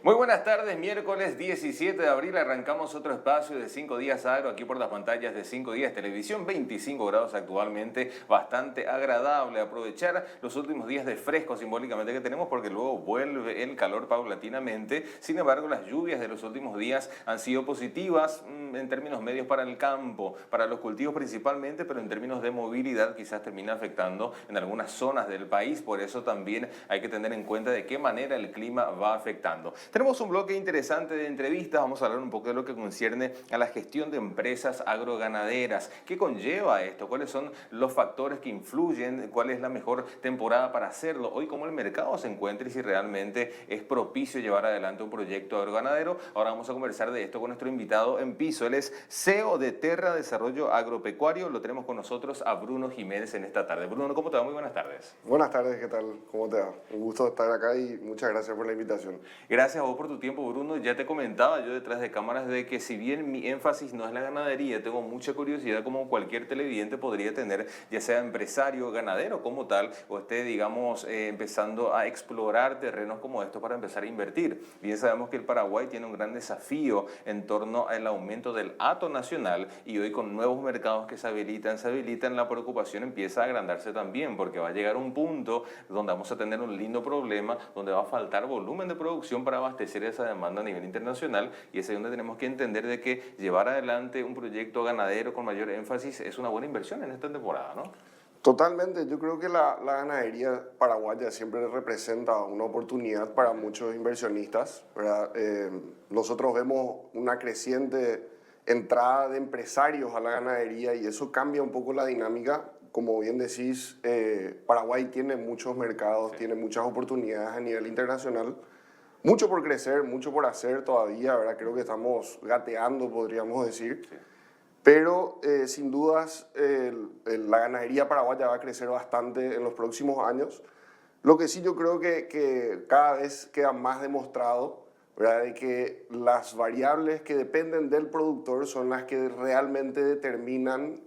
Muy buenas tardes, miércoles 17 de abril arrancamos otro espacio de 5 días agro aquí por las pantallas de 5 días televisión, 25 grados actualmente, bastante agradable aprovechar los últimos días de fresco simbólicamente que tenemos porque luego vuelve el calor paulatinamente. Sin embargo, las lluvias de los últimos días han sido positivas en términos medios para el campo, para los cultivos principalmente, pero en términos de movilidad quizás termina afectando en algunas zonas del país, por eso también hay que tener en cuenta de qué manera el clima va afectando. Tenemos un bloque interesante de entrevistas, vamos a hablar un poco de lo que concierne a la gestión de empresas agroganaderas. ¿Qué conlleva esto? ¿Cuáles son los factores que influyen? ¿Cuál es la mejor temporada para hacerlo? Hoy, cómo el mercado se encuentra y si realmente es propicio llevar adelante un proyecto agroganadero. Ahora vamos a conversar de esto con nuestro invitado en piso. Él es CEO de Terra Desarrollo Agropecuario. Lo tenemos con nosotros a Bruno Jiménez en esta tarde. Bruno, ¿cómo te va? Muy buenas tardes. Buenas tardes, ¿qué tal? ¿Cómo te va? Un gusto estar acá y muchas gracias por la invitación. Gracias a vos por tu tiempo, Bruno. Ya te comentaba yo detrás de cámaras de que si bien mi énfasis no es la ganadería, tengo mucha curiosidad como cualquier televidente podría tener, ya sea empresario, ganadero como tal, o esté, digamos, empezando a explorar terrenos como estos para empezar a invertir. Bien sabemos que el Paraguay tiene un gran desafío en torno al aumento del hato nacional y hoy con nuevos mercados que se habilitan, la preocupación empieza a agrandarse también porque va a llegar un punto donde vamos a tener un lindo problema, donde va a faltar volumen de producción para abastecer esa demanda a nivel internacional y es ahí donde tenemos que entender de que llevar adelante un proyecto ganadero con mayor énfasis es una buena inversión en esta temporada, ¿no? Totalmente, yo creo que la ganadería paraguaya siempre representa una oportunidad para muchos inversionistas, ¿verdad? Nosotros vemos una creciente entrada de empresarios a la ganadería y eso cambia un poco la dinámica. Como bien decís, Paraguay tiene muchos mercados, Sí. tiene muchas oportunidades a nivel internacional. Mucho por crecer, mucho por hacer todavía, ¿verdad? Creo que estamos gateando, podríamos decir. Sí. Pero sin dudas la ganadería paraguaya va a crecer bastante en los próximos años. Lo que sí yo creo que cada vez queda más demostrado, ¿verdad? De que las variables que dependen del productor son las que realmente determinan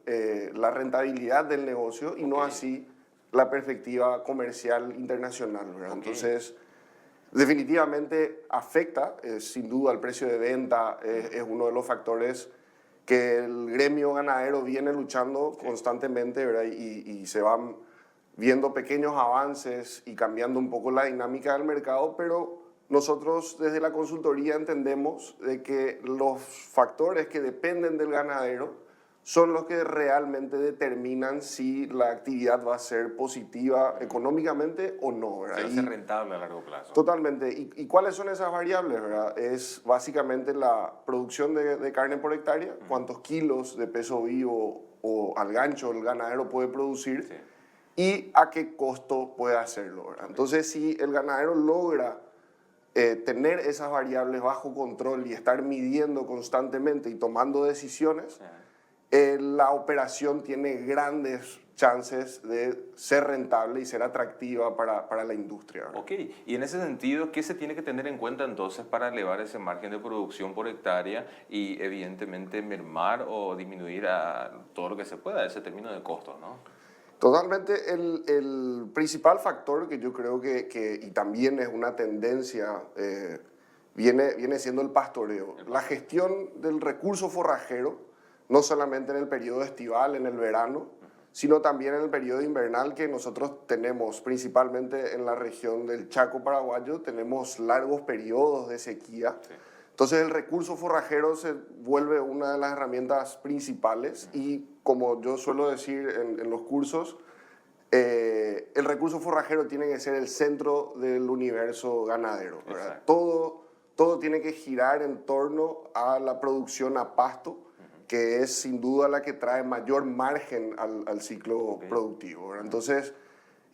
la rentabilidad del negocio y no así la perspectiva comercial internacional, ¿verdad? Entonces, definitivamente afecta, sin duda, el precio de venta, es uno de los factores que el gremio ganadero viene luchando constantemente, ¿verdad? Y se van viendo pequeños avances y cambiando un poco la dinámica del mercado, pero nosotros desde la consultoría entendemos de que los factores que dependen del ganadero son los que realmente determinan si la actividad va a ser positiva económicamente o no, ¿verdad? Se hace rentable a largo plazo. Totalmente. ¿Y cuáles son esas variables, verdad? Es básicamente la producción de carne por hectárea, cuántos kilos de peso vivo o al gancho el ganadero puede producir, Sí. y a qué costo puede hacerlo, ¿verdad? Entonces, si el ganadero logra tener esas variables bajo control y estar midiendo constantemente y tomando decisiones, la operación tiene grandes chances de ser rentable y ser atractiva para la industria, ¿verdad? Ok, y en ese sentido, ¿qué se tiene que tener en cuenta entonces para elevar ese margen de producción por hectárea y evidentemente mermar o disminuir a todo lo que se pueda ese término de costos, ¿no? Totalmente, el principal factor que yo creo y también es una tendencia, viene siendo el pastoreo. La gestión del recurso forrajero, no solamente en el periodo estival, en el verano, sino también en el periodo invernal que nosotros tenemos, principalmente en la región del Chaco paraguayo, tenemos largos periodos de sequía. Sí. Entonces el recurso forrajero se vuelve una de las herramientas principales y como yo suelo decir en los cursos, el recurso forrajero tiene que ser el centro del universo ganadero, ¿verdad? Todo tiene que girar en torno a la producción a pasto, que es sin duda la que trae mayor margen al ciclo productivo, ¿verdad? Entonces,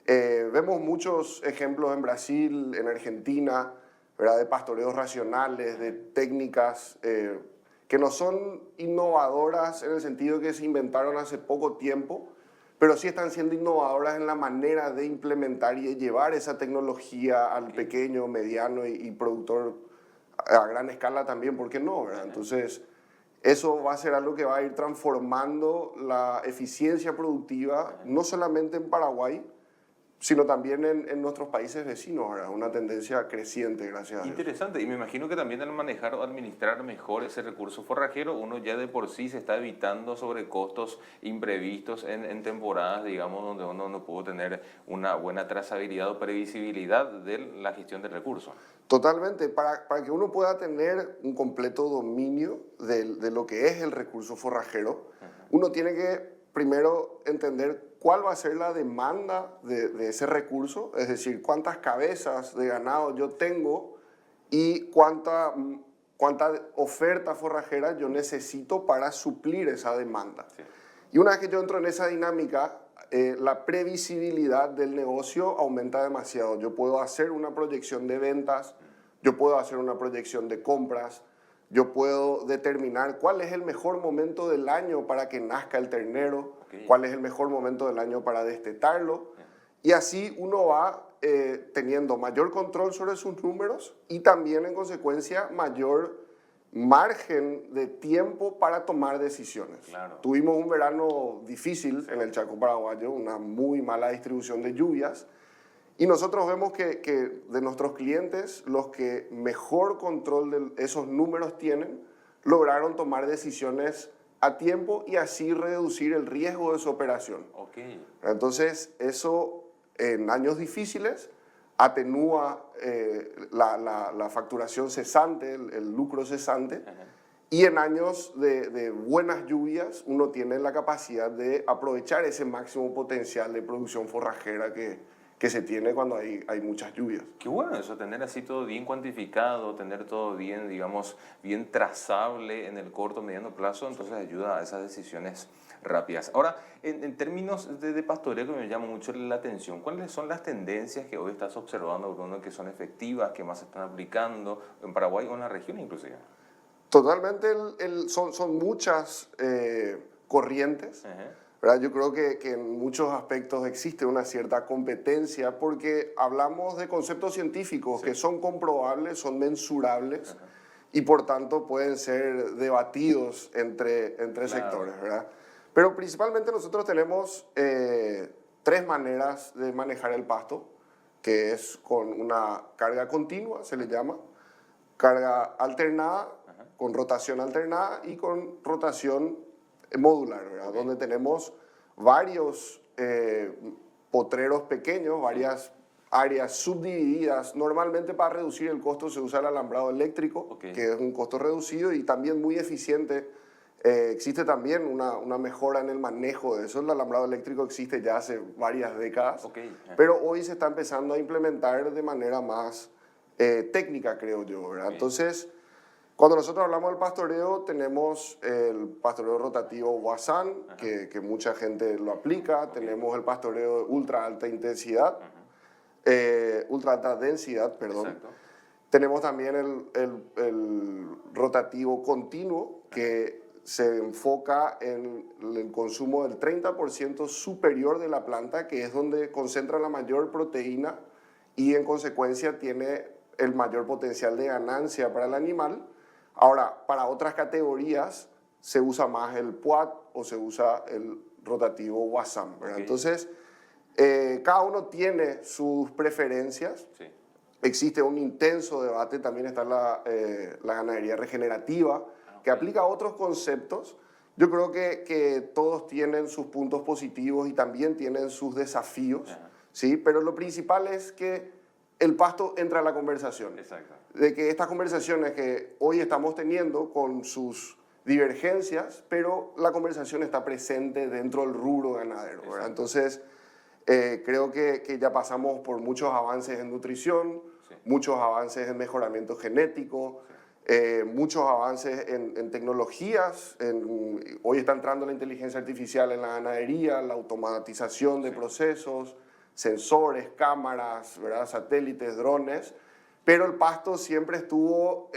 vemos muchos ejemplos en Brasil, en Argentina, ¿verdad? De pastoreos racionales, de técnicas que no son innovadoras en el sentido que se inventaron hace poco tiempo, pero sí están siendo innovadoras en la manera de implementar y de llevar esa tecnología al pequeño, mediano y productor a gran escala también, ¿por qué no, verdad? Entonces, eso va a ser algo que va a ir transformando la eficiencia productiva, no solamente en Paraguay, sino también en nuestros países vecinos, ¿verdad? Una tendencia creciente, gracias a Dios. Interesante, y me imagino que también al manejar o administrar mejor ese recurso forrajero, uno ya de por sí se está evitando sobrecostos imprevistos en temporadas, digamos, donde uno no pudo tener una buena trazabilidad o previsibilidad de la gestión del recurso. Totalmente, para que uno pueda tener un completo dominio de lo que es el recurso forrajero, uno tiene que primero entender cuál va a ser la demanda de ese recurso, es decir, cuántas cabezas de ganado yo tengo y cuánta oferta forrajera yo necesito para suplir esa demanda. Sí. Y una vez que yo entro en esa dinámica, la previsibilidad del negocio aumenta demasiado. Yo puedo hacer una proyección de ventas, yo puedo hacer una proyección de compras, yo puedo determinar cuál es el mejor momento del año para que nazca el ternero, cuál es el mejor momento del año para destetarlo. Y así uno va teniendo mayor control sobre sus números y también, en consecuencia, mayor margen de tiempo para tomar decisiones. Claro. Tuvimos un verano difícil en el Chaco paraguayo, una muy mala distribución de lluvias, y nosotros vemos que de nuestros clientes, los que mejor control de esos números tienen, lograron tomar decisiones a tiempo y así reducir el riesgo de su operación. Okay. Entonces, eso en años difíciles atenúa la facturación cesante, el lucro cesante, y en años de buenas lluvias uno tiene la capacidad de aprovechar ese máximo potencial de producción forrajera que se tiene cuando hay muchas lluvias. Qué bueno eso, tener así todo bien cuantificado, tener todo bien, digamos, bien trazable en el corto, mediano plazo, entonces ayuda a esas decisiones rápidas. Ahora, en términos de pastoreo, que me llama mucho la atención, ¿cuáles son las tendencias que hoy estás observando, Bruno, que son efectivas, que más se están aplicando en Paraguay o en la región inclusive? Totalmente, son muchas corrientes. ¿Verdad? Yo creo que en muchos aspectos existe una cierta competencia porque hablamos de conceptos científicos que son comprobables, son mensurables y por tanto pueden ser debatidos entre sectores, ¿verdad? Pero principalmente nosotros tenemos 3 maneras de manejar el pasto, que es con una carga continua, se le llama, carga alternada, con rotación alternada y con rotación modular, ¿verdad? Donde tenemos varios potreros pequeños, varias áreas subdivididas. Normalmente para reducir el costo se usa el alambrado eléctrico, que es un costo reducido y también muy eficiente. Existe también una mejora en el manejo de eso. El alambrado eléctrico existe ya hace varias décadas, pero hoy se está empezando a implementar de manera más técnica, creo yo, ¿verdad? Entonces, cuando nosotros hablamos del pastoreo, tenemos el pastoreo rotativo Wassan, que mucha gente lo aplica. Tenemos el pastoreo de ultra alta intensidad, ultra alta densidad, perdón. Exacto. Tenemos también el rotativo continuo, que se enfoca en el consumo del 30% superior de la planta, que es donde concentra la mayor proteína y en consecuencia tiene el mayor potencial de ganancia para el animal. Ahora, para otras categorías se usa más el PUAT o se usa el rotativo Wassan, ¿verdad? Entonces, cada uno tiene sus preferencias. Sí. Existe un intenso debate, también está la ganadería regenerativa, que aplica otros conceptos. Yo creo que todos tienen sus puntos positivos y también tienen sus desafíos, ¿sí? Pero lo principal es que el pasto entra a la conversación. Exacto. De que estas conversaciones que hoy estamos teniendo con sus divergencias, pero la conversación está presente dentro del rubro ganadero, ¿verdad? Entonces, creo que ya pasamos por muchos avances en nutrición, muchos avances en mejoramiento genético, muchos avances en tecnologías. Hoy está entrando la inteligencia artificial en la ganadería, la automatización de procesos, sensores, cámaras, ¿verdad? Satélites, drones, pero el pasto siempre estuvo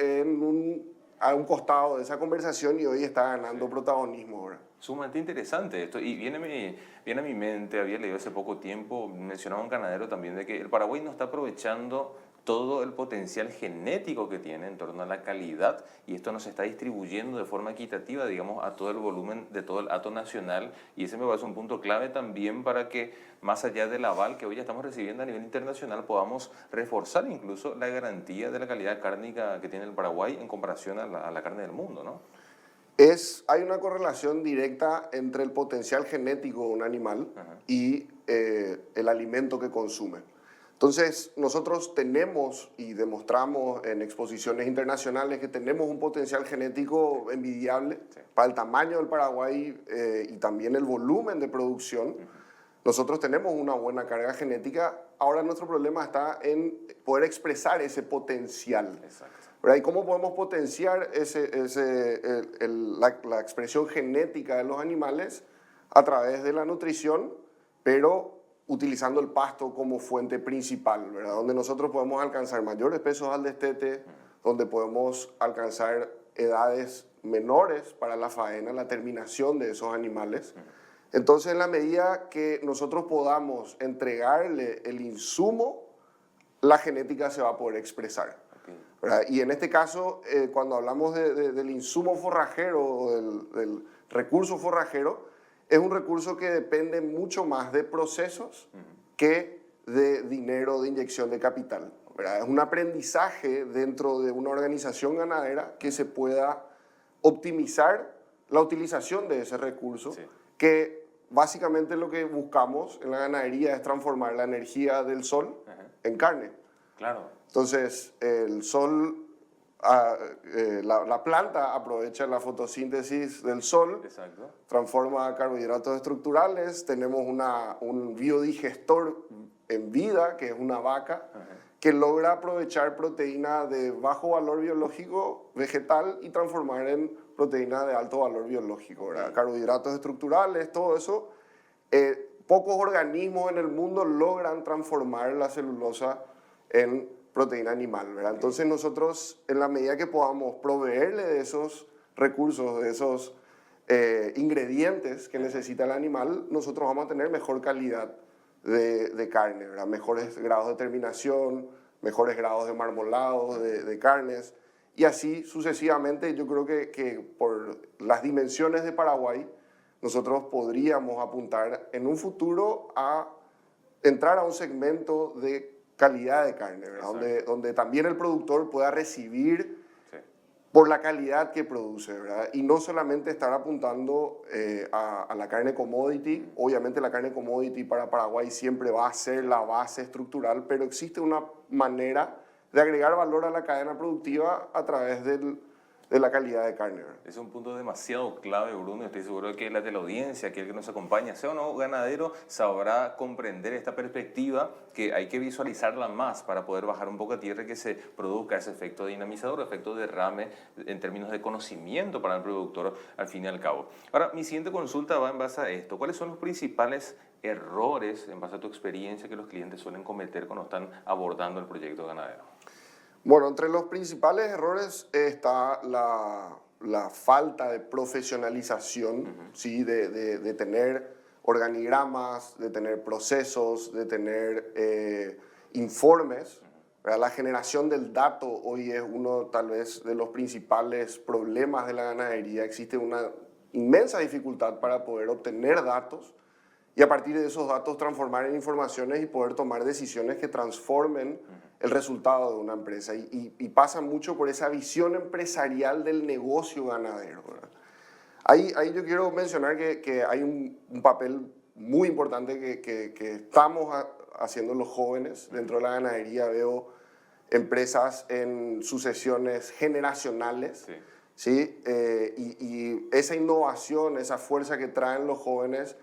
a un costado de esa conversación y hoy está ganando protagonismo, ¿verdad? Sumamente interesante esto, y viene a mi mente, había leído hace poco tiempo, mencionaba un ganadero también, de que el Paraguay no está aprovechando todo el potencial genético que tiene en torno a la calidad, y esto nos está distribuyendo de forma equitativa, digamos, a todo el volumen de todo el hato nacional, y ese me parece un punto clave también para que, más allá del aval que hoy ya estamos recibiendo a nivel internacional, podamos reforzar incluso la garantía de la calidad cárnica que tiene el Paraguay en comparación a la carne del mundo, ¿no? Hay una correlación directa entre el potencial genético de un animal y el alimento que consume. Entonces, nosotros tenemos y demostramos en exposiciones internacionales que tenemos un potencial genético envidiable para el tamaño del Paraguay y también el volumen de producción. Nosotros tenemos una buena carga genética. Ahora nuestro problema está en poder expresar ese potencial. Exacto. ¿Verdad? ¿Y cómo podemos potenciar la expresión genética de los animales? A través de la nutrición, pero utilizando el pasto como fuente principal, ¿verdad? Donde nosotros podemos alcanzar mayores pesos al destete, donde podemos alcanzar edades menores para la faena, la terminación de esos animales. Entonces, en la medida que nosotros podamos entregarle el insumo, la genética se va a poder expresar. ¿Verdad? Y en este caso, cuando hablamos del insumo forrajero o del recurso forrajero, es un recurso que depende mucho más de procesos que de dinero, de inyección de capital, ¿verdad? Es un aprendizaje dentro de una organización ganadera que se pueda optimizar la utilización de ese recurso, que básicamente lo que buscamos en la ganadería es transformar la energía del sol en carne. Claro. Entonces, el sol, la planta aprovecha la fotosíntesis del sol, Exacto. transforma carbohidratos estructurales, tenemos un biodigestor en vida, que es una vaca, que logra aprovechar proteína de bajo valor biológico vegetal y transformar en proteína de alto valor biológico, ¿verdad? Carbohidratos estructurales, todo eso. Pocos organismos en el mundo logran transformar la celulosa en proteína animal, ¿verdad? Entonces nosotros, en la medida que podamos proveerle de esos recursos, de esos ingredientes que necesita el animal, nosotros vamos a tener mejor calidad de carne, ¿verdad? Mejores grados de terminación, mejores grados de marmolado de carnes, y así sucesivamente. Yo creo que por las dimensiones de Paraguay, nosotros podríamos apuntar en un futuro a entrar a un segmento de calidad de carne, ¿verdad? Donde también el productor pueda recibir por la calidad que produce, ¿verdad? Y no solamente estar apuntando a la carne commodity. Obviamente la carne commodity para Paraguay siempre va a ser la base estructural, pero existe una manera de agregar valor a la cadena productiva a través de la calidad de carne, ¿verdad? Es un punto demasiado clave, Bruno. Estoy seguro de que la teleaudiencia, aquel que nos acompaña, sea o no ganadero, sabrá comprender esta perspectiva, que hay que visualizarla más para poder bajar un poco a tierra y que se produzca ese efecto dinamizador, efecto derrame en términos de conocimiento para el productor al fin y al cabo. Ahora, mi siguiente consulta va en base a esto. ¿Cuáles son los principales errores, en base a tu experiencia, que los clientes suelen cometer cuando están abordando el proyecto ganadero? Bueno, entre los principales errores está la falta de profesionalización, ¿sí? de tener organigramas, de tener procesos, de tener informes. ¿Verdad? La generación del dato hoy es uno tal vez de los principales problemas de la ganadería. Existe una inmensa dificultad para poder obtener datos y a partir de esos datos transformar en informaciones y poder tomar decisiones que transformen el resultado de una empresa. Y pasa mucho por esa visión empresarial del negocio ganadero, ¿verdad? Ahí yo quiero mencionar que hay un papel muy importante que estamos haciendo los jóvenes dentro de la ganadería. Veo empresas en sucesiones generacionales, ¿sí? Y esa innovación, esa fuerza que traen los jóvenes,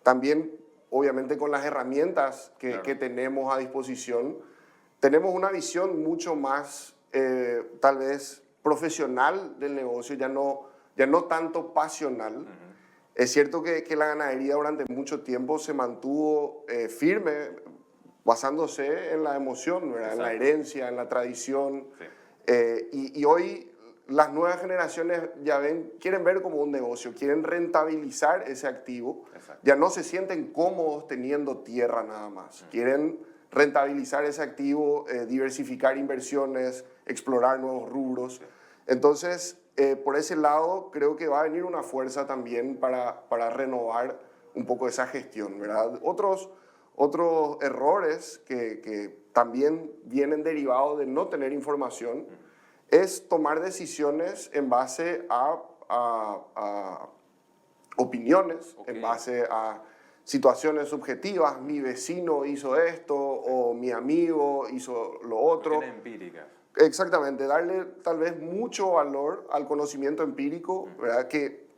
también obviamente con las herramientas que tenemos a disposición, tenemos una visión mucho más tal vez profesional del negocio, ya no tanto pasional. Es cierto que la ganadería durante mucho tiempo se mantuvo firme, basándose en la emoción, ¿verdad? En la herencia, en la tradición. Y hoy las nuevas generaciones quieren ver como un negocio, quieren rentabilizar ese activo. Ya no se sienten cómodos teniendo tierra nada más. Quieren rentabilizar ese activo, diversificar inversiones, explorar nuevos rubros. Entonces, por ese lado, creo que va a venir una fuerza también para renovar un poco esa gestión, ¿verdad? Otros errores que también vienen derivados de no tener información es tomar decisiones en base a opiniones, en base a situaciones subjetivas. Mi vecino hizo esto o mi amigo hizo lo otro. Empíricas. Exactamente, darle tal vez mucho valor al conocimiento empírico, ¿verdad? Que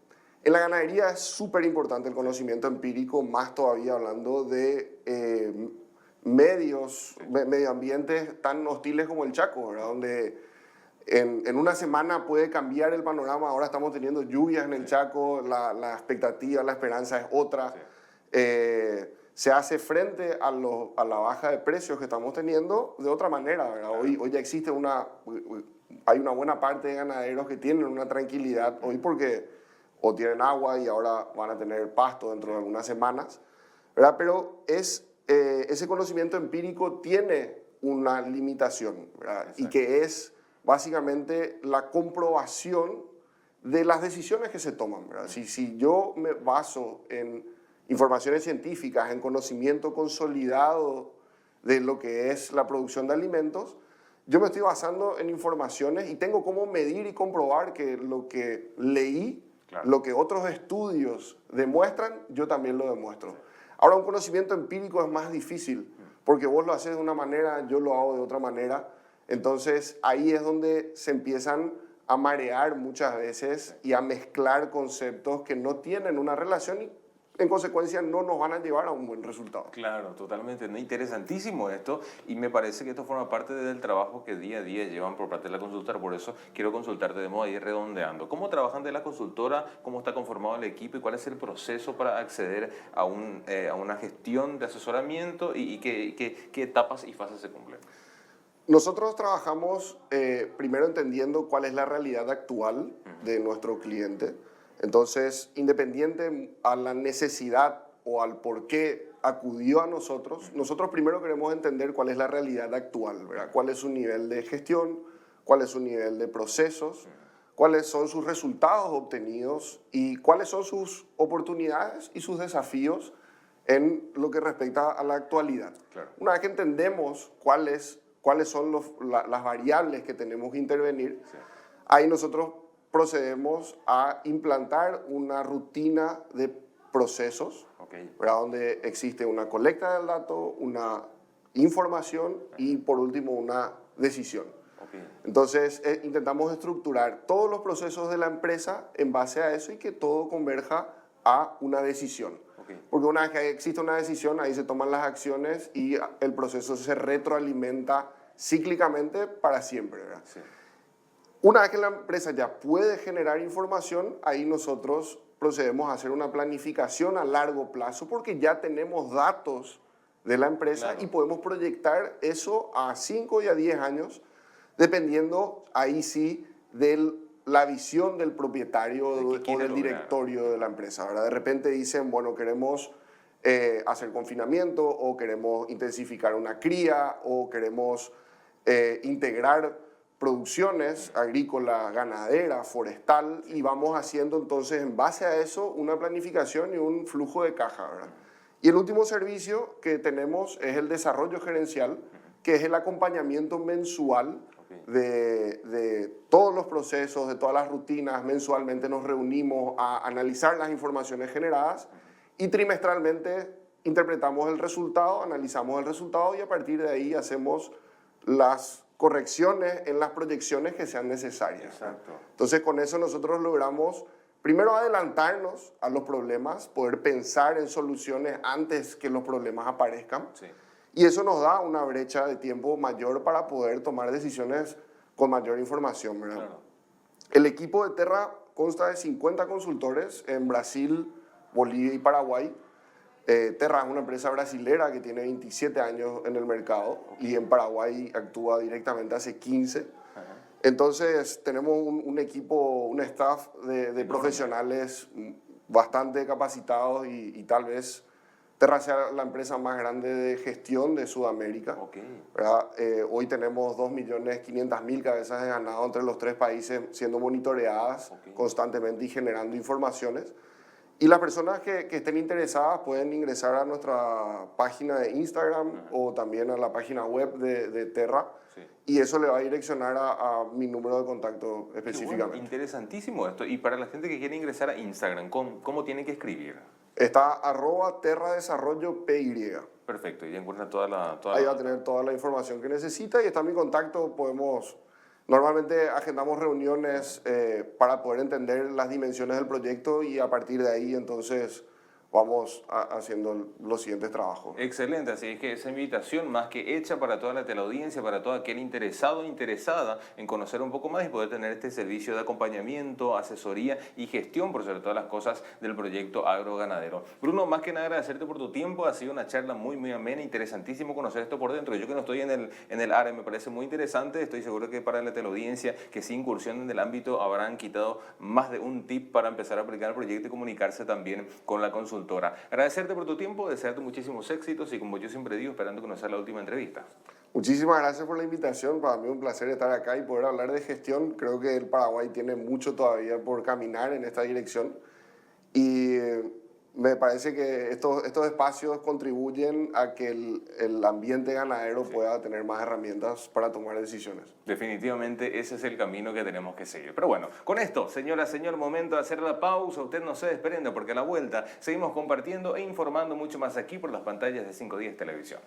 en la ganadería es súper importante el conocimiento empírico, más todavía hablando de medio ambientes tan hostiles como el Chaco, ¿verdad? Donde en una semana puede cambiar el panorama. Ahora estamos teniendo lluvias en el Chaco, la expectativa, la esperanza es otra. Se hace frente a la baja de precios que estamos teniendo de otra manera, ¿verdad? Hoy ya existe hay una buena parte de ganaderos que tienen una tranquilidad hoy porque o tienen agua y ahora van a tener pasto dentro de algunas semanas, ¿verdad? Pero ese conocimiento empírico tiene una limitación, ¿verdad? Y que es básicamente la comprobación de las decisiones que se toman, ¿verdad? Si yo me baso en informaciones científicas, en conocimiento consolidado de lo que es la producción de alimentos, yo me estoy basando en informaciones y tengo cómo medir y comprobar que lo que leí, lo que otros estudios demuestran, yo también lo demuestro. Ahora, un conocimiento empírico es más difícil, porque vos lo haces de una manera, yo lo hago de otra manera. Entonces, ahí es donde se empiezan a marear muchas veces y a mezclar conceptos que no tienen una relación y, en consecuencia, no nos van a llevar a un buen resultado. Claro, totalmente. ¿No? Interesantísimo esto, y me parece que esto forma parte del trabajo que día a día llevan por parte de la consultora. Por eso quiero consultarte de modo a ir redondeando. ¿Cómo trabajan de la consultora? ¿Cómo está conformado el equipo? ¿Y cuál es el proceso para acceder a una gestión de asesoramiento? ¿Y qué etapas y fases se cumplen? Nosotros trabajamos primero entendiendo cuál es la realidad actual de nuestro cliente. Entonces, independiente a la necesidad o al por qué acudió a nosotros, nosotros primero queremos entender cuál es la realidad actual, ¿verdad? Cuál es su nivel de gestión, cuál es su nivel de procesos, cuáles son sus resultados obtenidos y cuáles son sus oportunidades y sus desafíos en lo que respecta a la actualidad. Claro. Una vez que entendemos cuáles son las variables que tenemos que intervenir, ahí nosotros procedemos a implantar una rutina de procesos, ¿verdad? Donde existe una colecta del dato, una información y por último una decisión. Entonces intentamos estructurar todos los procesos de la empresa en base a eso y que todo converja a una decisión. Porque una vez que existe una decisión, ahí se toman las acciones y el proceso se retroalimenta cíclicamente para siempre, ¿verdad? Sí. Una vez que la empresa ya puede generar información, ahí nosotros procedemos a hacer una planificación a largo plazo porque ya tenemos datos de la empresa, claro, y podemos proyectar eso a 5 y a 10 años, dependiendo ahí sí de la visión del propietario o del directorio de la empresa, ¿verdad? De repente dicen, bueno, queremos hacer confinamiento o queremos intensificar una cría o queremos integrar producciones agrícola, ganadera, forestal, y vamos haciendo entonces en base a eso una planificación y un flujo de caja, ¿verdad? Y el último servicio que tenemos es el desarrollo gerencial, que es el acompañamiento mensual de todos los procesos, de todas las rutinas. Mensualmente nos reunimos a analizar las informaciones generadas y trimestralmente interpretamos el resultado, analizamos el resultado y a partir de ahí hacemos las correcciones en las proyecciones que sean necesarias. Exacto. Entonces, con eso nosotros logramos primero adelantarnos a los problemas, poder pensar en soluciones antes que los problemas aparezcan. Sí. Y eso nos da una brecha de tiempo mayor para poder tomar decisiones con mayor información, ¿verdad? Claro. El equipo de Terra consta de 50 consultores en Brasil, Bolivia y Paraguay. Terra es una empresa brasilera que tiene 27 años en el mercado y en Paraguay actúa directamente hace 15. Entonces tenemos un equipo, un staff de profesionales bastante capacitados y tal vez Terra sea la empresa más grande de gestión de Sudamérica. Okay. ¿Verdad? Hoy tenemos 2.500.000 cabezas de ganado entre los 3 países siendo monitoreadas constantemente y generando informaciones. Y las personas que estén interesadas pueden ingresar a nuestra página de Instagram o también a la página web de Terra. Sí. Y eso le va a direccionar a mi número de contacto específicamente. Bueno, interesantísimo esto. Y para la gente que quiere ingresar a Instagram, ¿cómo tiene que escribir? Está @terradesarrollopy. Perfecto, y encuentra toda la... Ahí va a tener toda la información que necesita y está mi contacto. Normalmente agendamos reuniones para poder entender las dimensiones del proyecto y a partir de ahí entonces vamos haciendo los siguientes trabajos. Excelente, así es que esa invitación más que hecha para toda la teleaudiencia, para todo aquel interesado o interesada en conocer un poco más y poder tener este servicio de acompañamiento, asesoría y gestión por sobre todas las cosas del proyecto agroganadero. Bruno, más que nada agradecerte por tu tiempo, ha sido una charla muy amena, interesantísimo conocer esto por dentro. Yo que no estoy en el área me parece muy interesante, estoy seguro que para la teleaudiencia que sí incursionen en el ámbito habrán quitado más de un tip para empezar a aplicar el proyecto y comunicarse también con la consultora. Agradecerte por tu tiempo, desearte muchísimos éxitos y como yo siempre digo, esperando que nos sea la última entrevista. Muchísimas gracias por la invitación, para mí un placer estar acá y poder hablar de gestión. Creo que el Paraguay tiene mucho todavía por caminar en esta dirección y me parece que estos espacios contribuyen a que el ambiente ganadero pueda tener más herramientas para tomar decisiones. Definitivamente ese es el camino que tenemos que seguir. Pero bueno, con esto, señora, señor, momento de hacer la pausa. Usted no se desprenda porque a la vuelta seguimos compartiendo e informando mucho más aquí por las pantallas de 5 Días Televisión.